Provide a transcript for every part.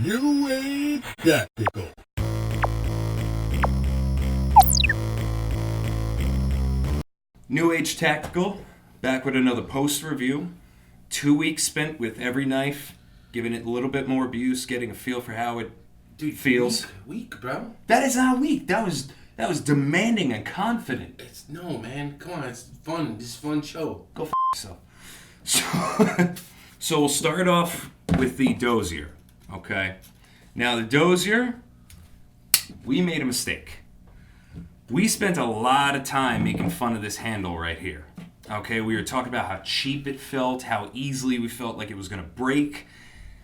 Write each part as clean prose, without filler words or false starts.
New Age Tactical. New Age Tactical, back with another post review. 2 weeks spent with every knife, giving it a little bit more abuse, getting a feel for how it feels. Weak, bro. That is not weak. That was demanding and confident. No, man. Come on, it's fun. This is a fun show. Go f yourself. So we'll start off with the Dozier, okay? Now the Dozier, we made a mistake. We spent a lot of time making fun of this handle right here. Okay, we were talking about how cheap it felt, how easily we felt like it was going to break.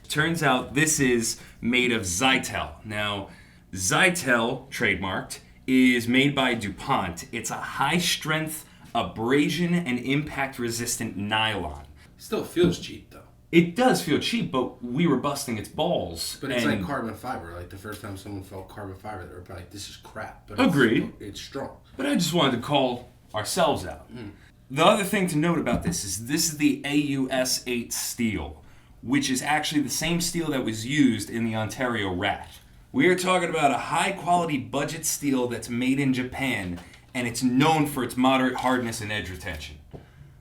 Turns out this is made of Zytel. Now, Zytel, trademarked, is made by DuPont. It's a high-strength, abrasion, and impact-resistant nylon. Still feels cheap, though. It does feel cheap, but we were busting its balls. But it's like carbon fiber. Like the first time someone felt carbon fiber, they were probably like, this is crap. But Agreed. It's strong. But I just wanted to call ourselves out. The other thing to note about this is the AUS-8 steel, which is actually the same steel that was used in the Ontario Rat. We are talking about a high-quality budget steel that's made in Japan, and it's known for its moderate hardness and edge retention.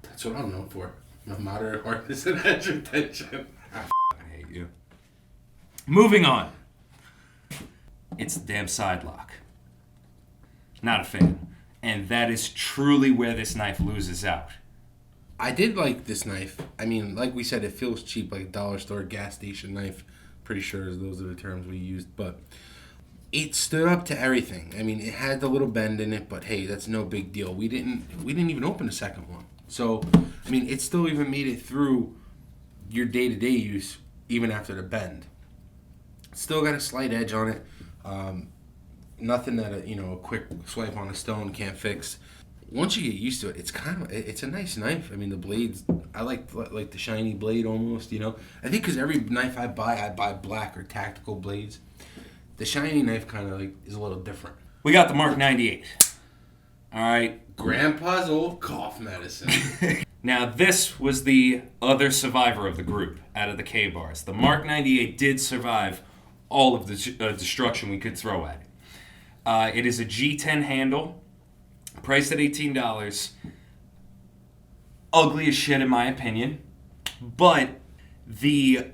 That's what I'm known for. My moderate hardness and edge retention. I hate you. Moving on. It's the damn side lock. Not a fan. And that is truly where this knife loses out. I did like this knife. I mean, like we said, it feels cheap, like a dollar store gas station knife. Pretty sure those are the terms we used. But it stood up to everything. I mean, it had the little bend in it, but hey, that's no big deal. We didn't even open the second one. So, I mean, it still even made it through your day-to-day use, even after the bend. Still got a slight edge on it. Nothing that a quick swipe on a stone can't fix. Once you get used to it, it's a nice knife. I mean, the blades, I like the shiny blade almost. I think because every knife I buy black or tactical blades. The shiny knife kind of is a little different. We got the Mark 98. All right. Grandpa's old cough medicine. Now, this was the other survivor of the group out of the Ka-Bars. The Mark 98 did survive all of the destruction we could throw at it. It is a G10 handle, priced at $18. Ugly as shit in my opinion, but the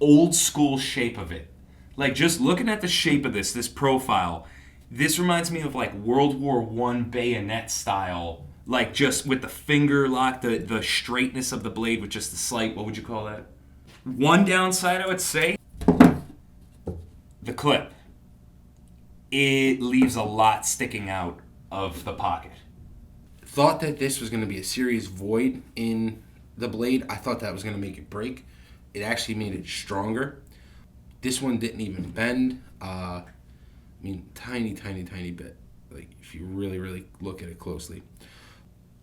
old school shape of it, like just looking at the shape of this profile, this reminds me of like World War I bayonet style, like just with the finger lock, the straightness of the blade with just the slight, what would you call that? One downside I would say, the clip. It leaves a lot sticking out of the pocket. Thought that this was going to be a serious void in the blade. I thought that was going to make it break. It actually made it stronger. This one didn't even bend. Tiny bit. Like, if you really, really look at it closely.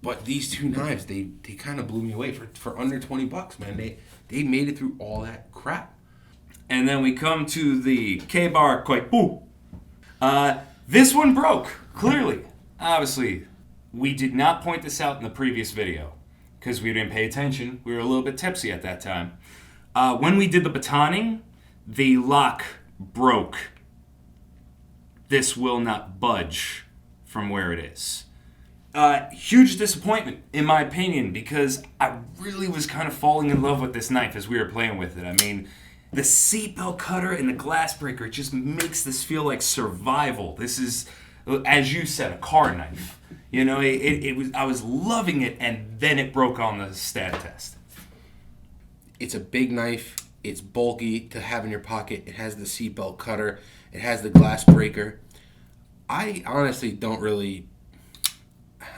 But these two knives, they kind of blew me away for under $20, man. They made it through all that crap. And then we come to the Ka-Bar Gila. This one broke, clearly. Obviously, we did not point this out in the previous video because we didn't pay attention. We were a little bit tipsy at that time. When we did the batoning, the lock broke. This will not budge from where it is. Huge disappointment, in my opinion, because I really was kind of falling in love with this knife as we were playing with it. I mean, the seatbelt cutter and the glass breaker, it just makes this feel like survival. This is, as you said, a car knife. I was loving it, and then it broke on the stat test. It's a big knife. It's bulky to have in your pocket. It has the seatbelt cutter. It has the glass breaker. I honestly don't really...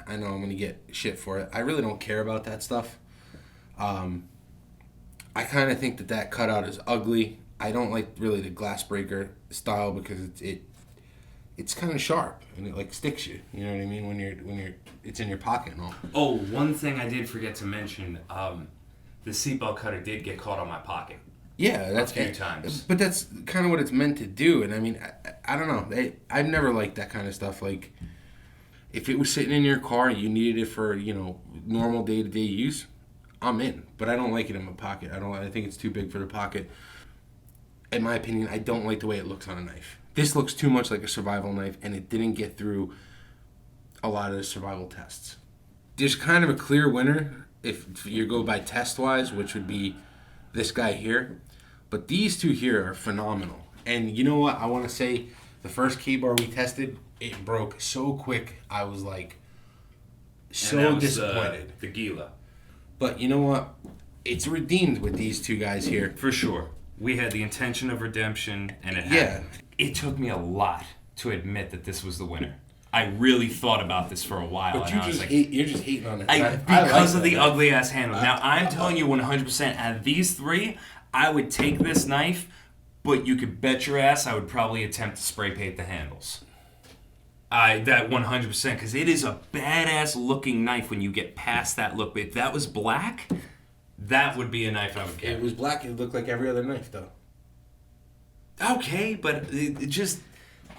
I know I'm going to get shit for it. I really don't care about that stuff. I kind of think that cutout is ugly. I don't like really the glass breaker style because it's kind of sharp and it like sticks you. You know what I mean? When you're it's in your pocket and all. Oh, one thing I did forget to mention: the seatbelt cutter did get caught on my pocket. Yeah, that's a few times. But that's kind of what it's meant to do. And I mean, I don't know. I've never liked that kind of stuff. Like, if it was sitting in your car and you needed it for normal day-to-day use, I'm in. But I don't like it in my pocket. I think it's too big for the pocket. in my opinion, I don't like the way it looks on a knife. This looks too much like a survival knife, and it didn't get through a lot of the survival tests. There's kind of a clear winner if you go by test-wise, which would be this guy here. But these two here are phenomenal. And you know what? I want to say the first Ka-Bar we tested, it broke so quick. I was like so disappointed. The Gila. But you know what? It's redeemed with these two guys here. For sure. We had the intention of redemption, and it happened. Yeah. It took me a lot to admit that this was the winner. I really thought about this for a while. But and I was like, you're just hating on it. Because of the ugly ass handle. Now, I'm telling you 100%, out of these three, I would take this knife, but you could bet your ass I would probably attempt to spray paint the handles. That 100%, because it is a badass looking knife when you get past that look. But if that was black, that would be a knife I would If carry. it was black, it would look like every other knife, though. Okay, but it just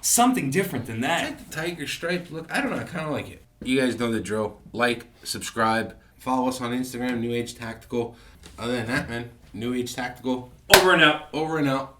something different than It's that. like the tiger stripe look. I don't know. I kind of like it. You guys know the drill. Like, subscribe, follow us on Instagram, New Age Tactical. Other than that, man, New Age Tactical. Over and out. Over and out.